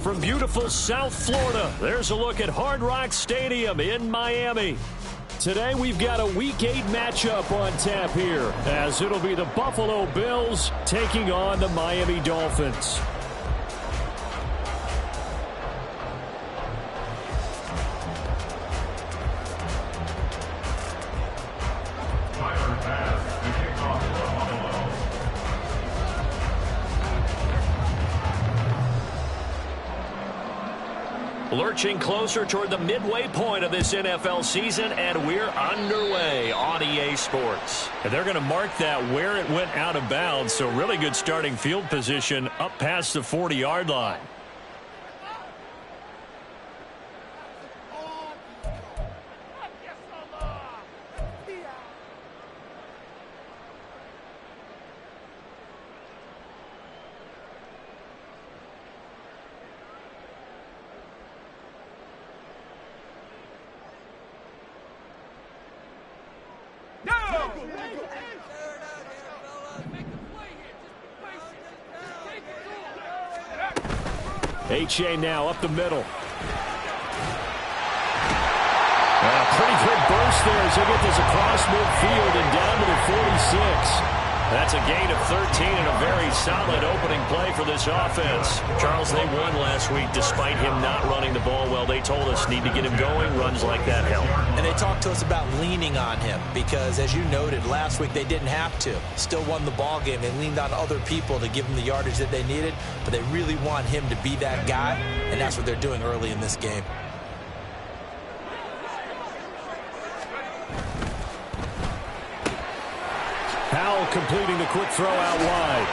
From beautiful South Florida, there's a look at Hard Rock Stadium in Miami. Today we've got a Week 8 matchup on tap here, as it'll be the Buffalo Bills taking on the Miami Dolphins. Lurching closer toward the midway point of this NFL season, and we're underway on EA Sports. And they're going to mark that where it went out of bounds, so really good starting field position up past the 40-yard line. H.A. now up the middle. Pretty good burst there as they get this across midfield and down to the 46. That's a gain of 13 and a very solid opening play for this offense. Charles, they won last week despite him not running the ball well. They told us need to get him going. Runs like that help. And they talked to us about leaning on him because, as you noted, last week they didn't have to. Still won the ball game. They leaned on other people to give them the yardage that they needed, but they really want him to be that guy, and that's what they're doing early in this game. Powell completing the quick throw out wide.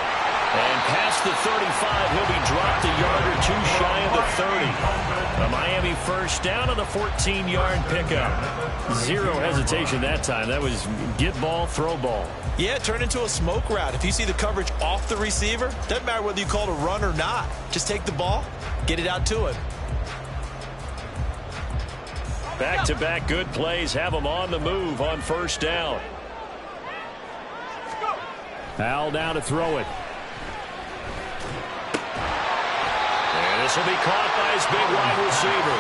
And past the 35, he'll be dropped a yard or two shy of the 30. A Miami first down on the 14-yard pickup. Zero hesitation that time. That was get ball, throw ball. Yeah, it turned into a smoke route. If you see the coverage off the receiver, doesn't matter whether you call it a run or not. Just take the ball, get it out to him. Back-to-back good plays have them on the move on first down. Powell down to throw it. And this will be caught by his big wide receiver.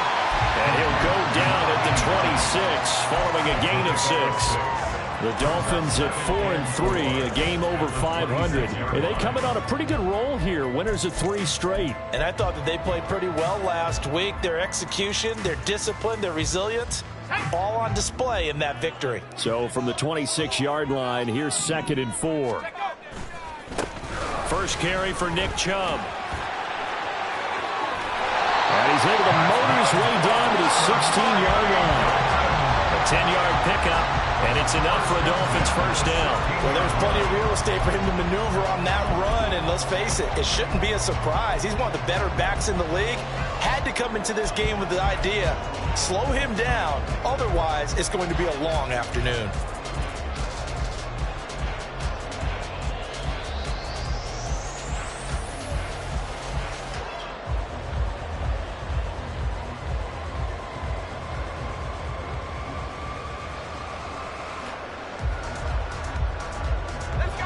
And he'll go down at the 26 following a gain of 6. The Dolphins at 4-3, a game over 500. And they coming on a pretty good roll here. Winners of 3 straight. And I thought that they played pretty well last week. Their execution, their discipline, their resilience, all on display in that victory. So from the 26-yard line, here's 2nd and 4. First carry for Nick Chubb. And he's able to motor his way down to the 16-yard line. A 10-yard pickup, and it's enough for a Dolphins first down. Well, there's plenty of real estate for him to maneuver on that run, and let's face it, it shouldn't be a surprise. He's one of the better backs in the league. Had to come into this game with the idea, slow him down, otherwise it's going to be a long afternoon.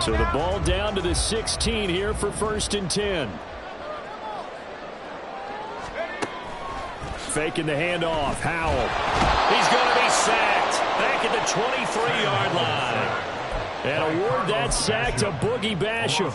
So the ball down to the 16 here for 1st and 10. Faking the handoff. Howell. He's going to be sacked. Back at the 23-yard line. And award that sack to Boogie Basham.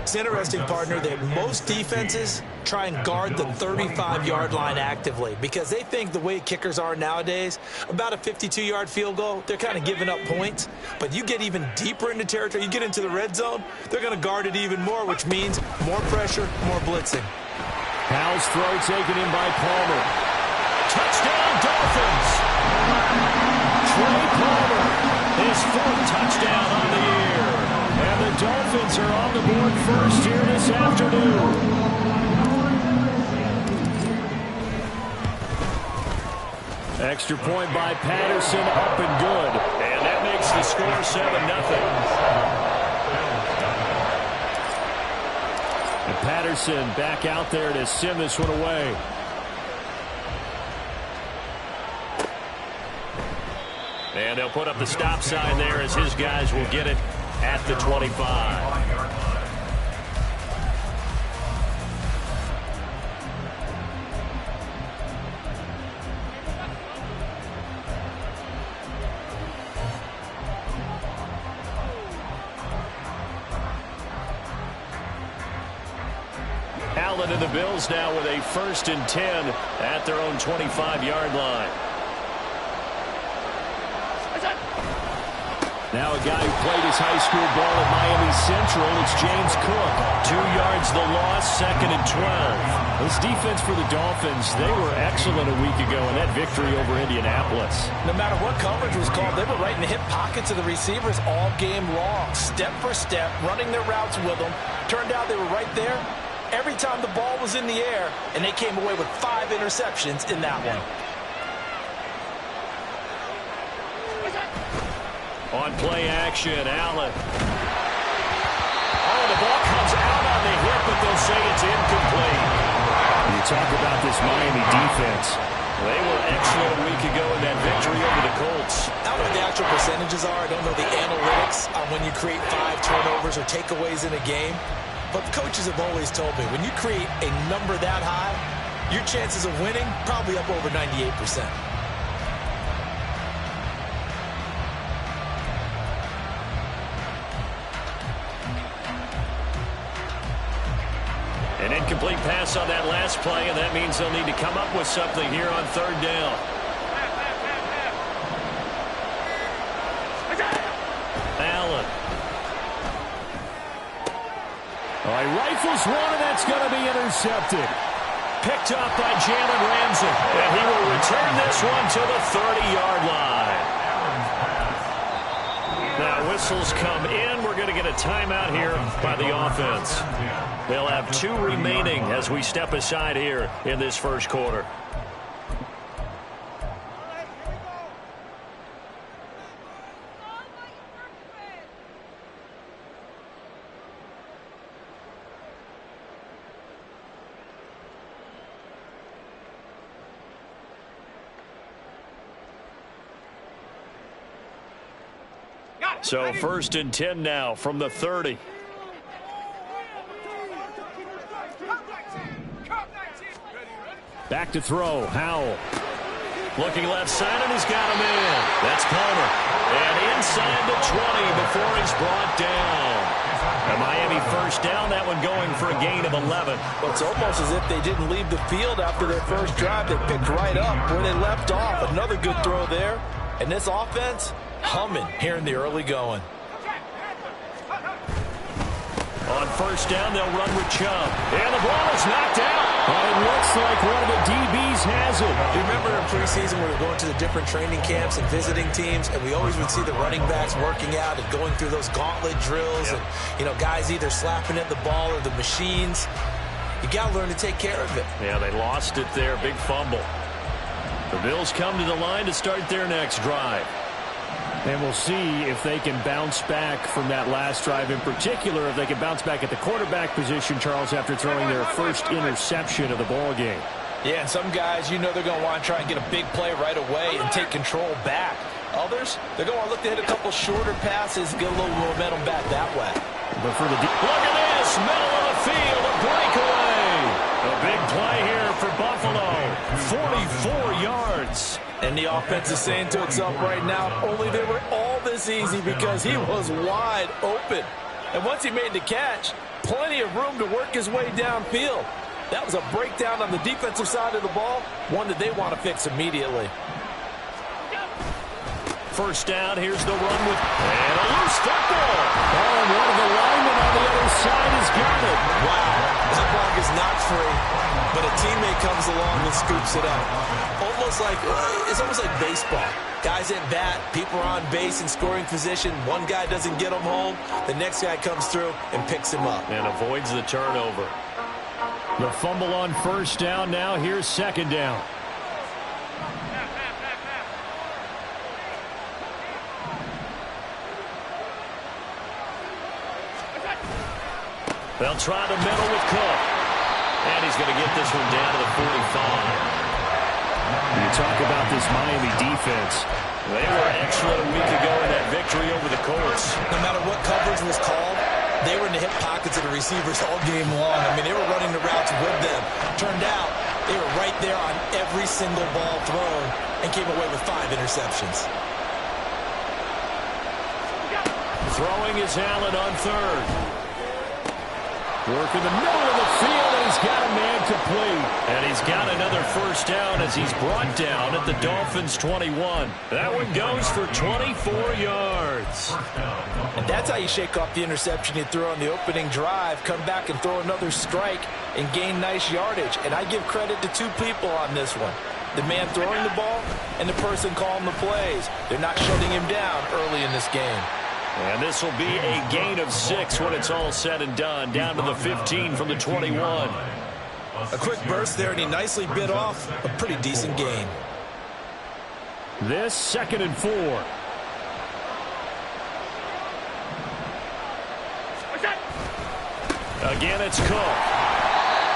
It's interesting, partner, that most defenses try and guard the 35-yard line actively because they think the way kickers are nowadays, about a 52-yard field goal, they're kind of giving up points. But you get even deeper into territory, you get into the red zone, they're going to guard it even more, which means more pressure, more blitzing. Howell's throw taken in by Palmer. Touchdown, Dolphins! Trey Palmer, his 4th touchdown on the year. And the Dolphins are on the board first here this afternoon. Extra point by Patterson, up and good. And that makes the score 7-0. And Patterson back out there to send this one away. And they'll put up the stop sign there as his guys will get it at the 25. Allen and the Bills now with a 1st and 10 at their own 25-yard line. Now a guy who played his high school ball at Miami Central, it's James Cook. 2 yards the loss, 2nd and 12. This defense for the Dolphins, they were excellent a week ago in that victory over Indianapolis. No matter what coverage was called, they were right in the hip pockets of the receivers all game long, step for step, running their routes with them. Turned out they were right there every time the ball was in the air, and they came away with 5 interceptions in that one. On play action, Allen. Oh, the ball comes out on the hip, but they'll say it's incomplete. You talk about this Miami defense. They were excellent a week ago in that victory over the Colts. I don't know what the actual percentages are. I don't know the analytics on when you create 5 turnovers or takeaways in a game. But the coaches have always told me, when you create a number that high, your chances of winning probably up over 98%. An incomplete pass on that last play, and that means they'll need to come up with something here on 3rd down. Allen. Oh, he rifles one, and that's going to be intercepted. Picked up by Jalen Ramsey, and he will return this one to the 30-yard line. Now whistles come in. We're going to get a timeout here by the offense. They'll have 2 remaining as we step aside here in this first quarter. So 1st and 10 now from the 30. Back to throw, Howell. Looking left side, and he's got him in. That's Palmer. And inside the 20 before he's brought down. A Miami 1st down, that one going for a gain of 11. Well, it's almost as if they didn't leave the field after their first drive. They picked right up where they left off. Another good throw there. And this offense, humming here in the early going. On 1st down, they'll run with Chubb. And the ball is knocked out. It looks like one of the DBs has it. You remember in preseason we were going to the different training camps and visiting teams, and we always would see the running backs working out and going through those gauntlet drills. Yep. And, you know, guys either slapping at the ball or the machines. You got to learn to take care of it. Yeah, they lost it there. Big fumble. The Bills come to the line to start their next drive. And we'll see if they can bounce back from that last drive. In particular, if they can bounce back at the quarterback position, Charles, after throwing their first interception of the ball game. Yeah, and some guys, you know they're going to want to try and get a big play right away and take control back. Others, they're going to look to hit a couple shorter passes, get a little momentum back that way. But for the look at this, middle of the field, a breakaway. A big play here for Buffalo. 44 yards. yards. And the offense is saying to itself right now, only they were all this easy because he was wide open. And once he made the catch, plenty of room to work his way downfield. That was a breakdown on the defensive side of the ball, one that they want to fix immediately. First down, here's the run with and a loose football. Oh, and one of the linemen on the other side has got it. Wow, that ball is not free, but a teammate comes along and scoops it up. It's almost like baseball. Guys at bat, people are on base in scoring position. One guy doesn't get them home. The next guy comes through and picks him up. And avoids the turnover. The fumble on first down. Now here's second down. They'll try the middle with Cook. And he's going to get this one down to the 45. You talk about this Miami defense. They were excellent a week ago in that victory over the Colts. No matter what coverage was called, they were in the hip pockets of the receivers all game long. I mean, they were running the routes with them. Turned out, they were right there on every single ball thrown and came away with 5 interceptions. Throwing is Allen on third. Work in the middle of the field, and he's got a man complete. And he's got another first down as he's brought down at the Dolphins' 21. That one goes for 24 yards. And that's how you shake off the interception you threw on the opening drive, come back and throw another strike and gain nice yardage. And I give credit to 2 people on this one. The man throwing the ball and the person calling the plays. They're not shutting him down early in this game. And this will be a gain of 6 when it's all said and done. Down to the 15 from the 21. A quick burst there, and he nicely bit off a pretty decent gain. This 2nd and 4. Again, it's Cook.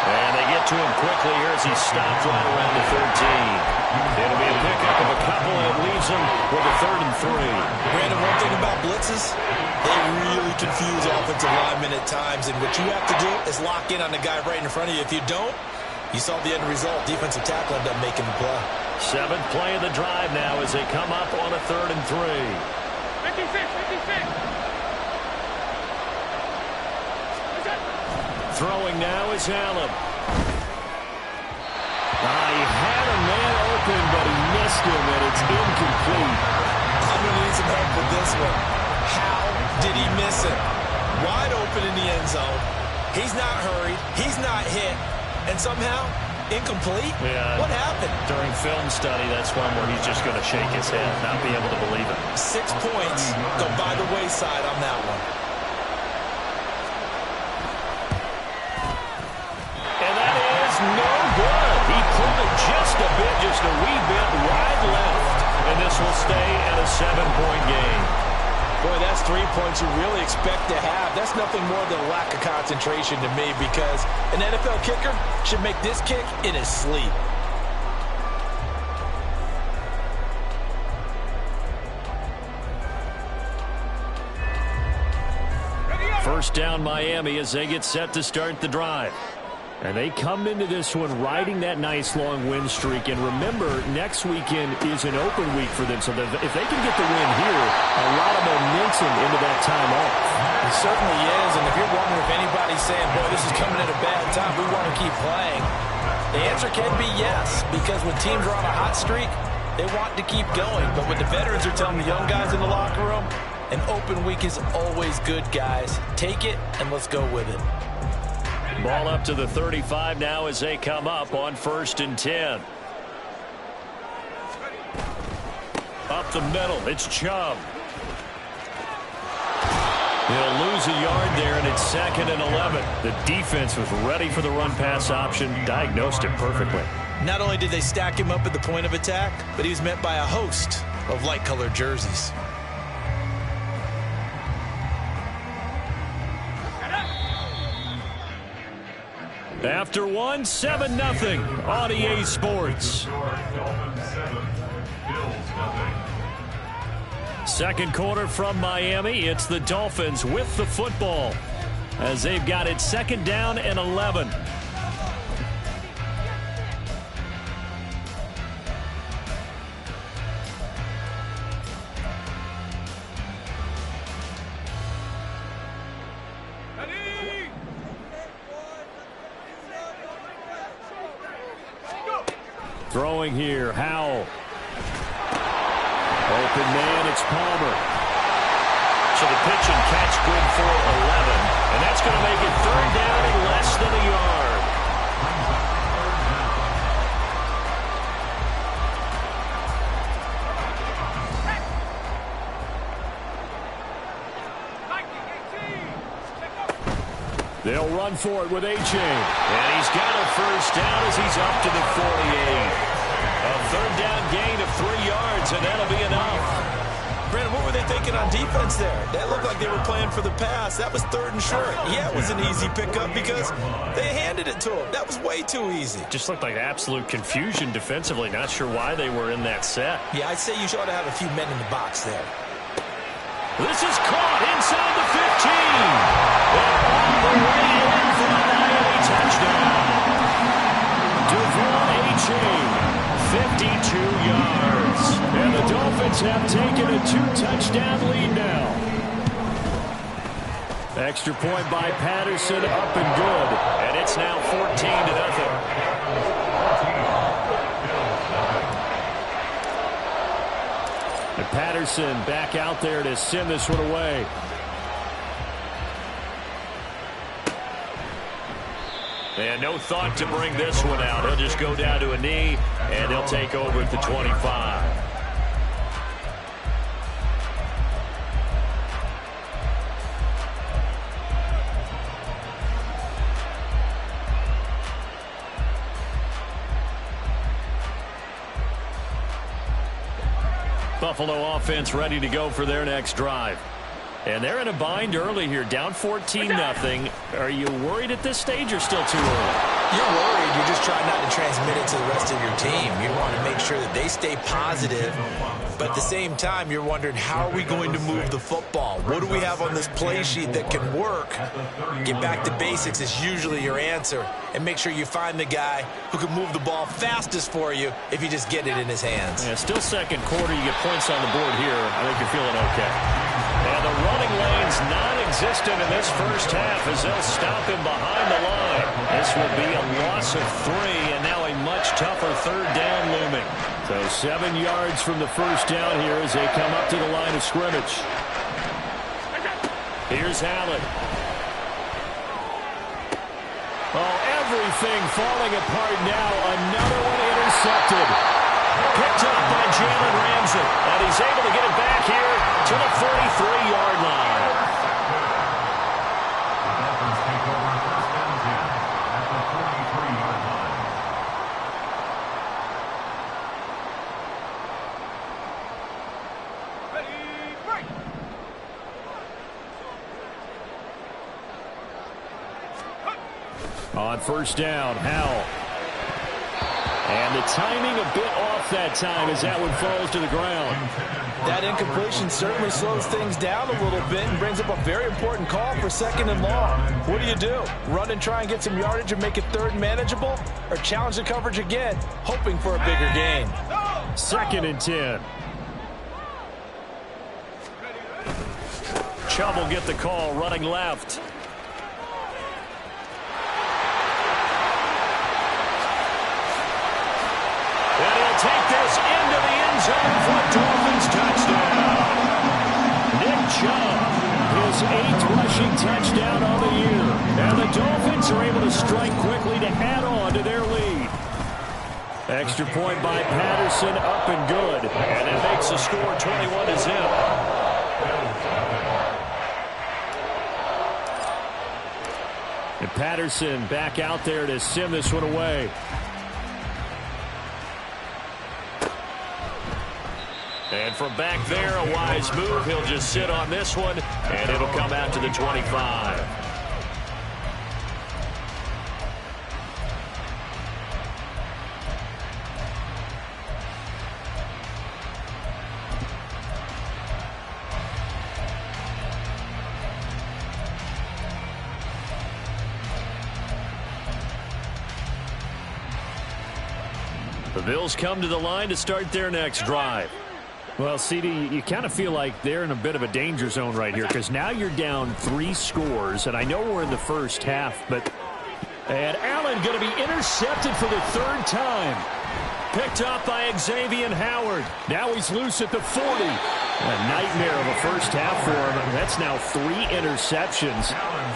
And they get to him quickly here as he stopped right around the 13. It'll be a pickup of a couple, and it leaves him with a 3rd and 3. Brandon, one thing about blitzes, they really confuse offensive linemen at times, and what you have to do is lock in on the guy right in front of you. If you don't, you saw the end result. Defensive tackle ended up making the play. 7th play of the drive now as they come up on a 3rd and 3. 56. Throwing now is Allen. He had a man open, but he missed him, and it's incomplete. I'm going to need some help with this one. How did he miss it? Wide open in the end zone. He's not hurried. He's not hit. And somehow, incomplete? Yeah. What happened? During film study, that's one where he's just going to shake his head, not be able to believe it. 6 points go by the wayside on that one. No good. He pulled it just a wee bit wide left. And this will stay at a 7-point game. Boy, that's 3 points you really expect to have. That's nothing more than a lack of concentration to me because an NFL kicker should make this kick in his sleep. First down Miami as they get set to start the drive. And they come into this one riding that nice long win streak. And remember, next weekend is an open week for them. So if they can get the win here, a lot of momentum into that time off. It certainly is. And if you're wondering if anybody's saying, boy, this is coming at a bad time, we want to keep playing, the answer can be yes. Because when teams are on a hot streak, they want to keep going. But what the veterans are telling the young guys in the locker room, an open week is always good, guys. Take it and let's go with it. Ball up to the 35 now as they come up on 1st and 10. Up the middle, it's Chubb. He'll lose a yard there, and it's 2nd and 11. The defense was ready for the run-pass option, diagnosed it perfectly. Not only did they stack him up at the point of attack, but he was met by a host of light-colored jerseys. After 7-0 on EA Sports. Second quarter from Miami. It's the Dolphins with the football as they've got it 2nd down and 11. Throwing here, Howell. Open man, it's Palmer. So the pitch and catch good for 11. And that's going to make it third down and less than a yard. They'll run for it with A-Chain. And he's got a first down as he's up to the 48. A third down gain of 3 yards, and that'll be enough. Brandon, what were they thinking on defense there? That looked like they were playing for the pass. That was 3rd and short. Yeah, it was an easy pickup because they handed it to him. That was way too easy. Just looked like absolute confusion defensively. Not sure why they were in that set. Yeah, I'd say you ought to have a few men in the box there. This is caught inside the 15. And all the way in for a Miami touchdown. Devon A-Chain, 52 yards. And the Dolphins have taken a 2-touchdown lead now. Extra point by Patterson, up and good. And it's now 14-0. And Patterson back out there to send this one away. And no thought to bring this one out. He'll just go down to a knee, and he'll take over at the 25. Buffalo offense ready to go for their next drive. And they're in a bind early here, down 14-0. Are you worried at this stage or still too early? You're worried. You're just trying not to transmit it to the rest of your team. You want to make sure that they stay positive. But at the same time, you're wondering, how are we going to move the football? What do we have on this play sheet that can work? Get back to basics is usually your answer. And make sure you find the guy who can move the ball fastest for you if you just get it in his hands. Yeah, still second quarter. You get points on the board here. I think you're feeling okay. And the running lane's non-existent in this first half as they'll stop him behind the line. This will be a loss of 3, and now a much tougher third down looming. So 7 yards from the first down here as they come up to the line of scrimmage. Here's Allen. Oh, everything falling apart now. Another one intercepted. Picked up by Jalen Ramsey. And he's able to get it back here to the 43-yard line. On first down, Howell. And the timing a bit off that time as that one falls to the ground. That incompletion certainly slows things down a little bit and brings up a very important call for 2nd and long. What do? Run and try and get some yardage and make it 3rd manageable? Or challenge the coverage again, hoping for a bigger gain? 2nd and 10. Chubb will get the call running left. And he'll take this into the end zone for a Dolphins touchdown. Nick Chubb, his 8th rushing touchdown on the year. And the Dolphins are able to strike quickly to add on to their lead. Extra point by Patterson, up and good. And it makes the score 21-0. And Patterson back out there to send this one away. And from back there, a wise move. He'll just sit on this one, and it'll come out to the 25. The Bills come to the line to start their next drive. Well, CD, you kind of feel like they're in a bit of a danger zone right here because now you're down 3 scores, and I know we're in the first half, but and Allen going to be intercepted for the 3rd time. picked up by Xavier Howard. Now he's loose at the 40. A nightmare of a first half for him. That's now 3 interceptions.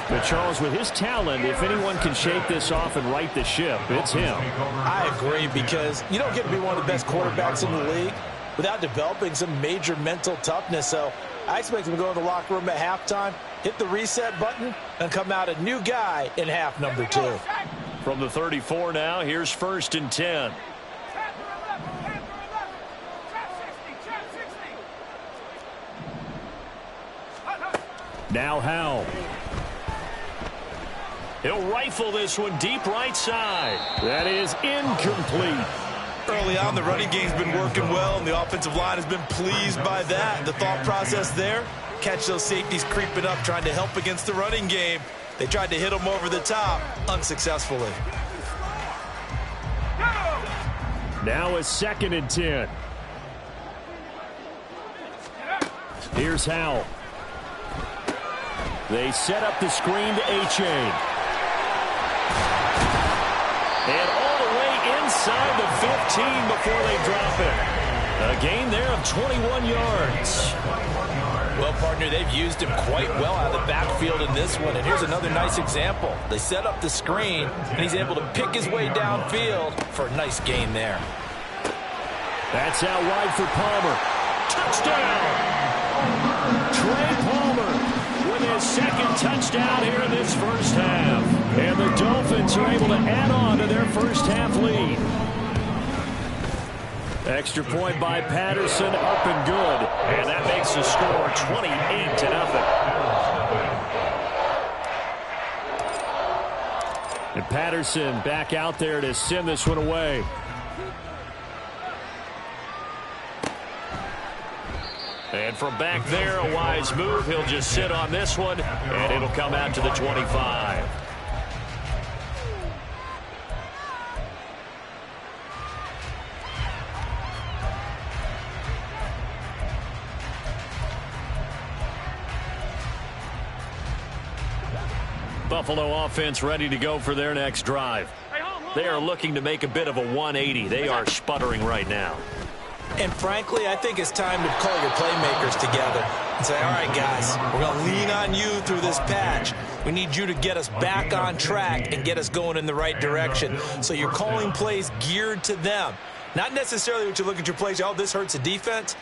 But Charles, with his talent, if anyone can shake this off and right the ship, it's him. I agree, because you don't get to be one of the best quarterbacks in the league without developing some major mental toughness. So I expect him to go in the locker room at halftime, hit the reset button, and come out a new guy in half number 2. From the 34 now, here's 1st and 10. Now Howell. He'll rifle this one deep right side. That is incomplete. Early on, the running game's been working well, and the offensive line has been pleased by that. The thought process there, catch those safeties creeping up, trying to help against the running game. They tried to hit him over the top, unsuccessfully. Now a 2nd and 10. Here's Howell. They set up the screen to A-Chain. And all the way inside the 15 before they drop it. A gain there of 21 yards. Well, partner, they've used him quite well out of the backfield in this one. And here's another nice example. They set up the screen, and he's able to pick his way downfield for a nice gain there. That's out wide for Palmer. Touchdown! Trey Palmer with his 2nd touchdown here in this first half. And the Dolphins are able to add on to their first half lead. Extra point by Patterson, up and good. And that makes the score 28-0. And Patterson back out there to send this one away. And from back there, a wise move. He'll just sit on this one, and it'll come out to the 25. Buffalo offense ready to go for their next drive. They are looking to make a bit of a 180. They are sputtering right now. And frankly, I think it's time to call your playmakers together and say, all right, guys, we're going to lean on you through this patch. We need you to get us back on track and get us going in the right direction. So you're calling plays geared to them. Not necessarily what you look at your plays, oh, this hurts the defense.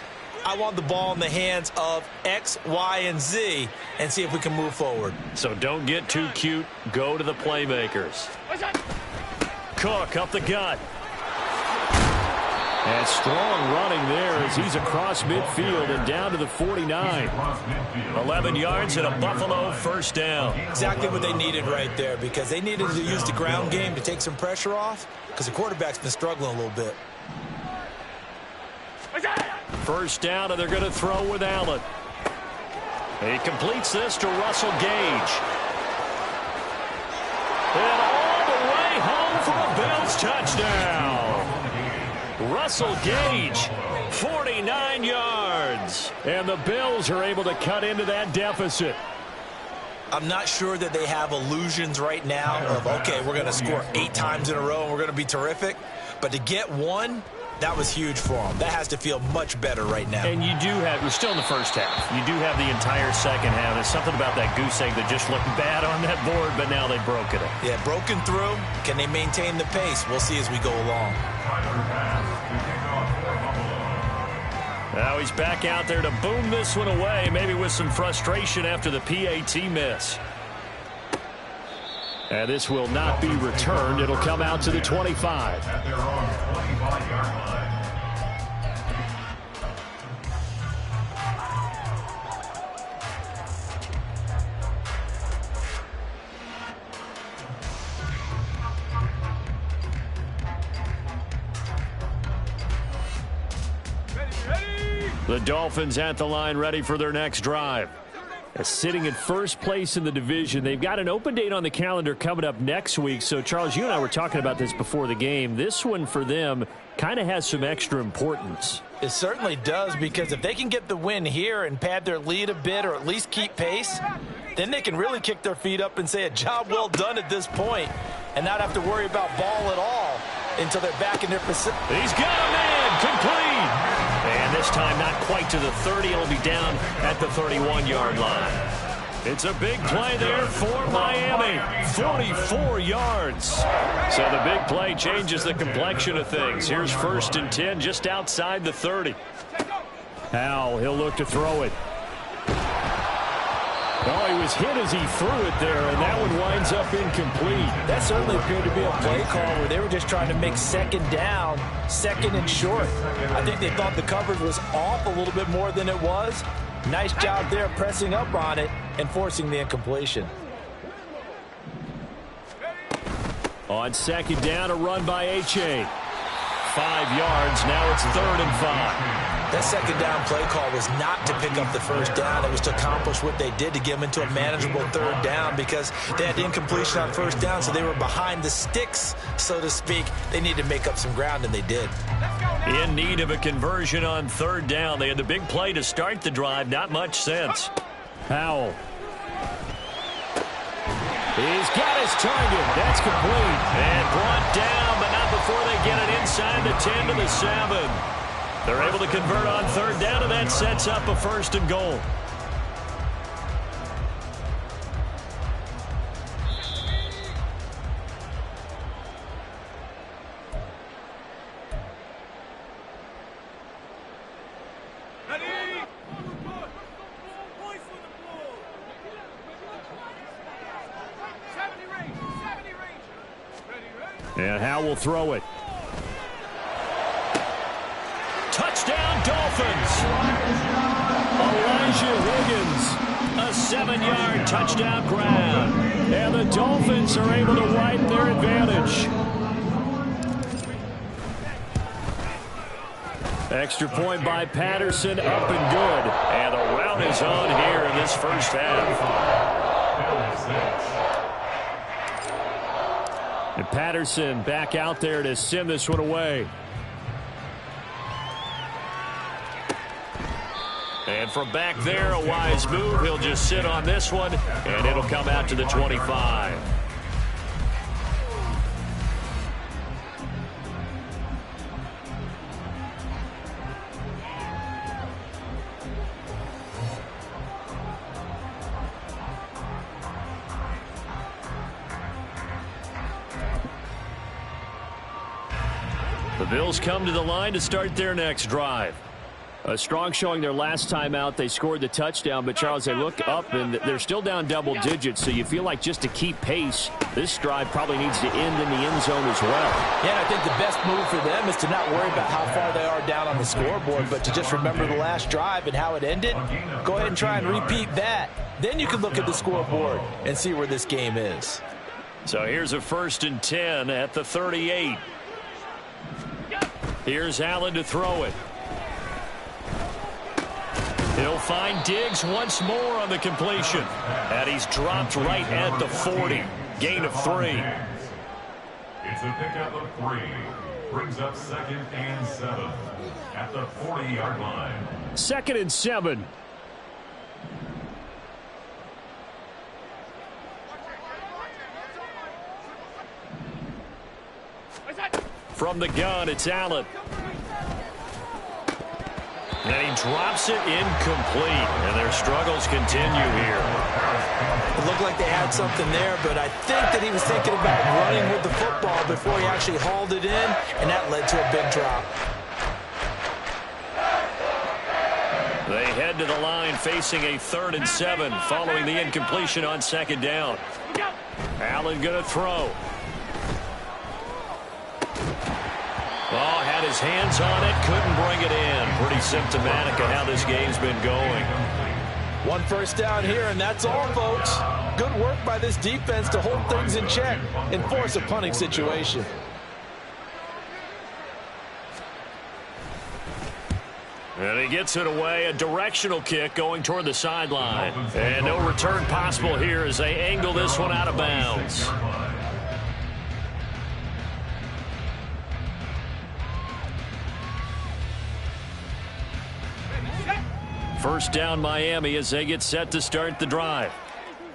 I want the ball in the hands of X, Y, and Z and see if we can move forward. So don't get too cute. Go to the playmakers. Cook up the gut. And strong running there as he's across midfield and down to the 49. 11 yards and a Buffalo first down. Exactly what they needed right there, because they needed to use the ground game to take some pressure off, because the quarterback's been struggling a little bit. First down, and they're going to throw with Allen. He completes this to Russell Gage. And all the way home for a Bills touchdown. Russell Gage, 49 yards. And the Bills are able to cut into that deficit. I'm not sure that they have illusions right now of, okay, we're going to score 8 times in a row and we're going to be terrific. But to get one, that was huge for them. That has to feel much better right now. And you do have, we're still in the first half. You do have the entire second half. There's something about that goose egg that just looked bad on that board, but now they've broken it. Yeah, broken through. Can they maintain the pace? We'll see as we go along. Now he's back out there to boom this one away, maybe with some frustration after the PAT miss. And this will not be returned. It'll come out to the 25. At their own 25-yard line. The Dolphins at the line, ready for their next drive. Sitting in first place in the division. They've got an open date on the calendar coming up next week. So, Charles, you and I were talking about this before the game. This one for them kind of has some extra importance. It certainly does, because if they can get the win here and pad their lead a bit or at least keep pace, then they can really kick their feet up and say a job well done at this point and not have to worry about ball at all until they're back in their position. He's got a man, complete. And this time not quite to the 30. It'll be down at the 31-yard line. It's a big play there for Miami. 44 yards. So the big play changes the complexion of things. Here's 1st and 10 just outside the 30. Howell, he'll look to throw it. Oh, he was hit as he threw it there, and that one winds up incomplete. That certainly appeared to be a play call where they were just trying to make second down, second and short. I think they thought the coverage was off a little bit more than it was. Nice job there pressing up on it and forcing the incompletion. On second down, a run by H.A. 5 yards. Now it's 3rd and 5. That second down play call was not to pick up the first down. It was to accomplish what they did, to get them into a manageable 3rd down, because they had incompletion on 1st down, so they were behind the sticks, so to speak. They needed to make up some ground, and they did. In need of a conversion on 3rd down. They had the big play to start the drive. Not much sense. Howell. He's got his target. That's complete. And brought down, but not before they get it inside the 10 to the 7. They're able to convert on 3rd down, and that sets up a 1st and goal. And Howell will throw it. Touchdown, Dolphins. Elijah Higgins, a 7-yard touchdown grab. And the Dolphins are able to widen their advantage. Extra point by Patterson, up and good. And the rout is on here in this first half. And Patterson back out there to send this one away. And from back there, a wise move. He'll just sit on this one, and it'll come out to the 25. The Bills come to the line to start their next drive. A strong showing their last time out. They scored the touchdown, but Charles, they look up and they're still down double digits, so you feel like just to keep pace, this drive probably needs to end in the end zone as well. Yeah, and I think the best move for them is to not worry about how far they are down on the scoreboard, but to just remember the last drive and how it ended. Go ahead and try and repeat that. Then you can look at the scoreboard and see where this game is. So here's a 1st and 10 at the 38. Here's Allen to throw it. He'll find Diggs once more on the completion. And he's dropped right at the 40. Gain of 3. It's a pickup of 3. Brings up 2nd and 7 at the 40-yard line. 2nd and 7. From the gun, it's Allen. And he drops it incomplete. And their struggles continue here. It looked like they had something there, but I think that he was thinking about running with the football before he actually hauled it in, and that led to a big drop. They head to the line facing a 3rd and 7 following the incompletion on 2nd down. Allen going to throw. Oh, had his hands on it, couldn't bring it in. Pretty symptomatic of how this game's been going. 1 first down here, and that's all, folks. Good work by this defense to hold things in check and force a punting situation. And he gets it away, a directional kick going toward the sideline. And no return possible here as they angle this one out of bounds. First down Miami as they get set to start the drive.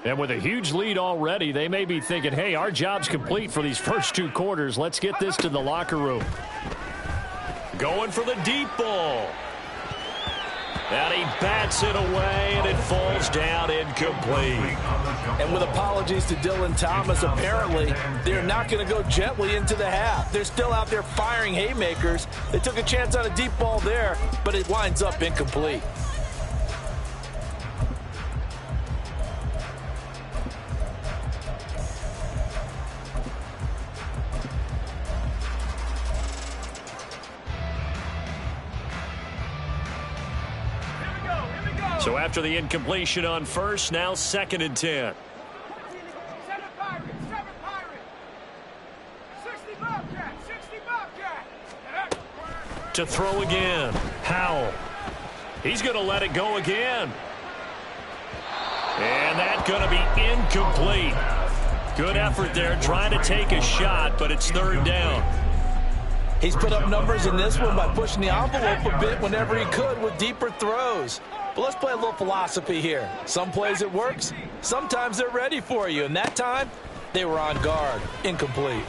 And with a huge lead already, they may be thinking, hey, our job's complete for these first 2 quarters. Let's get this to the locker room. Going for the deep ball. And he bats it away, and it falls down incomplete. And with apologies to Dylan Thomas, apparently they're not going to go gently into the half. They're still out there firing haymakers. They took a chance on a deep ball there, but it winds up incomplete. So after the incompletion on first, now 2nd and 10. To throw again. Howell. He's going to let it go again. And that's going to be incomplete. Good effort there trying to take a shot, but it's 3rd down. He's put up numbers in this one by pushing the envelope a bit whenever he could with deeper throws. But let's play a little philosophy here. Some plays it works. Sometimes they're ready for you. And that time, they were on guard. Incomplete.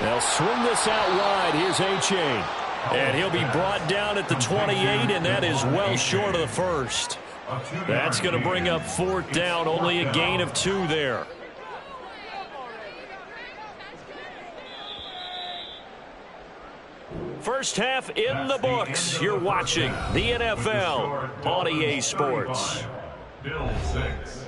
They'll swing this out wide. Here's A-Chain. And he'll be brought down at the 28, and that is well short of the first. That's going to bring up 4th down. Only a gain of 2 there. First half in the books. You're watching the NFL on EA Sports. Bill 6.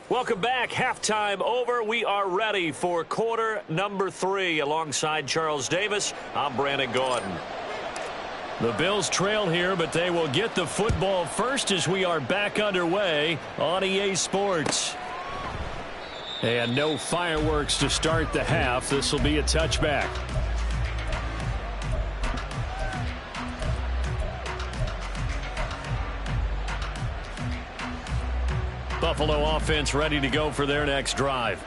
Welcome back. Halftime over. We are ready for quarter number 3. Alongside Charles Davis, I'm Brandon Gaudin. The Bills trail here, but they will get the football first as we are back underway on EA Sports. And no fireworks to start the half. This will be a touchback. Buffalo offense ready to go for their next drive.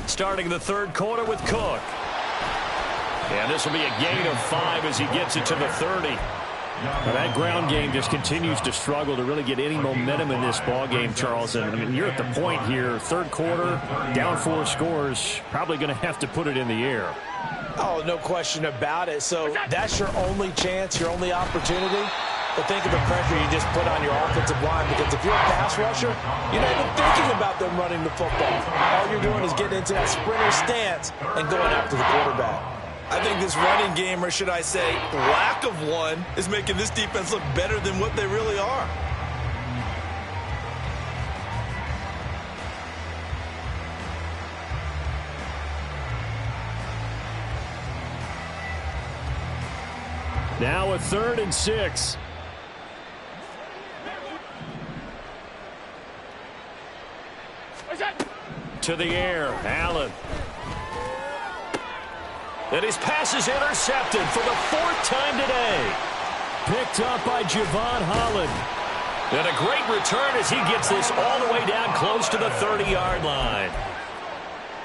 Starting the 3rd quarter with Cook. And this will be a gain of 5 as he gets it to the 30. Now that ground game just continues to struggle to really get any momentum in this ball game, Charles. And you're at the point here, 3rd quarter, down 4 scores, probably going to have to put it in the air. Oh, no question about it. So that's your only chance, your only opportunity. But think of the pressure you just put on your offensive line, because if you're a pass rusher, you're not even thinking about them running the football. All you're doing is getting into that sprinter stance and going after the quarterback. I think this running game, or should I say lack of one, is making this defense look better than what they really are. Now a 3rd and 6. To the air, Allen. And his pass is intercepted for the 4th time today. Picked up by Javon Holland. And a great return as he gets this all the way down close to the 30-yard line.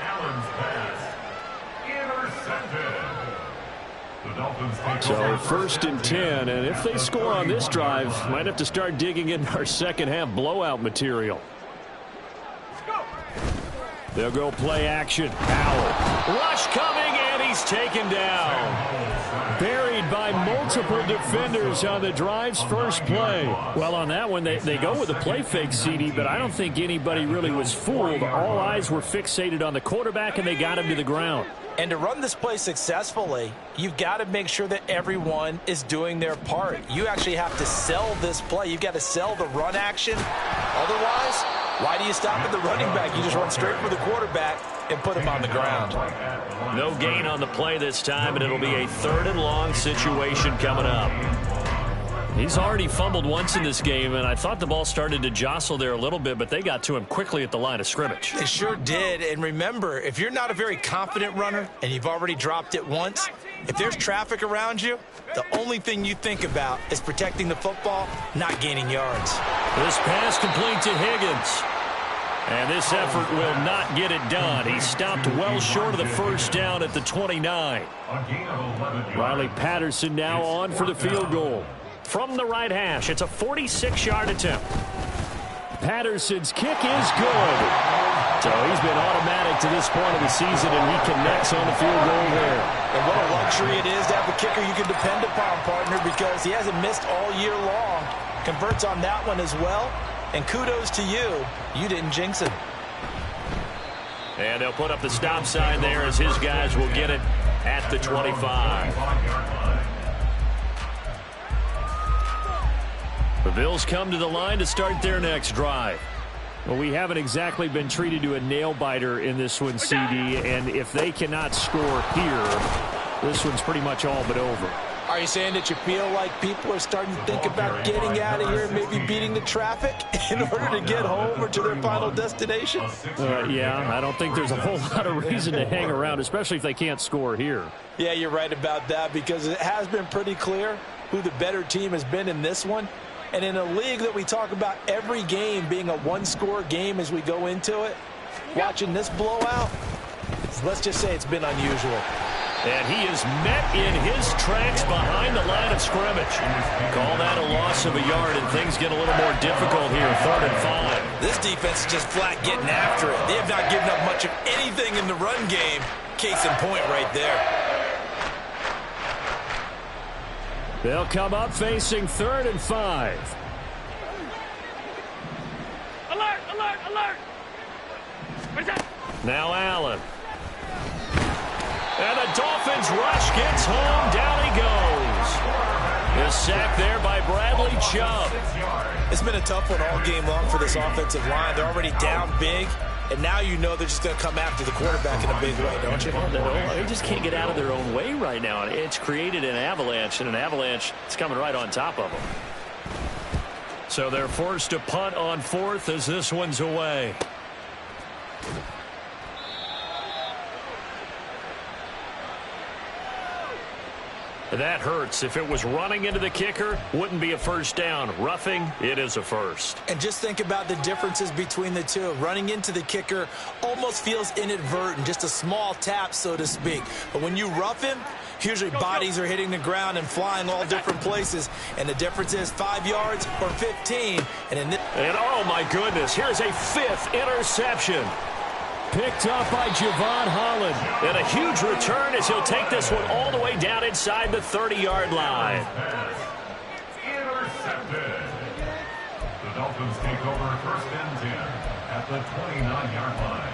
Allen's pass intercepted. The Dolphins take So over 1st and 10, and if they score on this drive, might have to start digging in our second half blowout material. They'll go play action. Howell. Rush coming, and he's taken down. Buried by multiple defenders on the drive's first play. Well, on that one, they go with a play fake, CD, but I don't think anybody really was fooled. All eyes were fixated on the quarterback, and they got him to the ground. And to run this play successfully, you've got to make sure that everyone is doing their part. You actually have to sell this play. You've got to sell the run action. Otherwise, why do you stop at the running back? You just run straight for the quarterback and put him on the ground. No gain on the play this time, and it'll be a 3rd and long situation coming up. He's already fumbled once in this game, and I thought the ball started to jostle there a little bit, but they got to him quickly at the line of scrimmage. They sure did. And remember, if you're not a very confident runner and you've already dropped it once, if there's traffic around you, the only thing you think about is protecting the football, not gaining yards. This pass complete to Higgins. And this effort will not get it done. He stopped well short of the first down at the 29. Riley Patterson now on for the field goal. From the right hash, it's a 46-yard attempt. Patterson's kick is good. So he's been automatic to this point of the season, and he connects on the field goal there. And what a luxury it is to have a kicker you can depend upon, partner, because he hasn't missed all year long. Converts on that one as well. And kudos to you. You didn't jinx him. And they'll put up the stop sign there as his guys will get it at the 25. The Bills come to the line to start their next drive. Well, we haven't exactly been treated to a nail-biter in this one, CD, and if they cannot score here, this one's pretty much all but over. Are you saying that you feel like people are starting to think about getting out of here and maybe beating the traffic in order to get home or to their final destination? Yeah, I don't think there's a whole lot of reason to hang around, especially if they can't score here. Yeah, you're right about that, because it has been pretty clear who the better team has been in this one. And in a league that we talk about every game being a one-score game as we go into it, watching this blowout, let's just say it's been unusual. And he is met in his tracks behind the line of scrimmage. Call that a loss of a yard, and things get a little more difficult here, 3rd and 5. This defense is just flat getting after it. They have not given up much of anything in the run game. Case in point right there. They'll come up facing 3rd and 5. Alert, alert, alert! Where's that? Now Allen. And the Dolphins rush gets home. Down he goes. The sack there by Bradley Chubb. It's been a tough one all game long for this offensive line. They're already down big, and now you know they're just going to come after the quarterback in a big way, don't you? They just can't get out of their own way right now. It's created an avalanche, and an avalanche is coming right on top of them. So they're forced to punt on 4th as this one's away. That hurts. If it was running into the kicker, wouldn't be a first down. Roughing, it is a first. And just think about the differences between the two. Running into the kicker almost feels inadvertent, just a small tap, so to speak. But when you rough him, usually bodies are hitting the ground and flying all different places. And the difference is 5 yards or 15. And oh, my goodness, here's a 5th interception. Picked up by Javon Holland. And a huge return as he'll take this one all the way down inside the 30-yard line. Intercepted. The Dolphins take over 1st and 10 at the 29-yard line.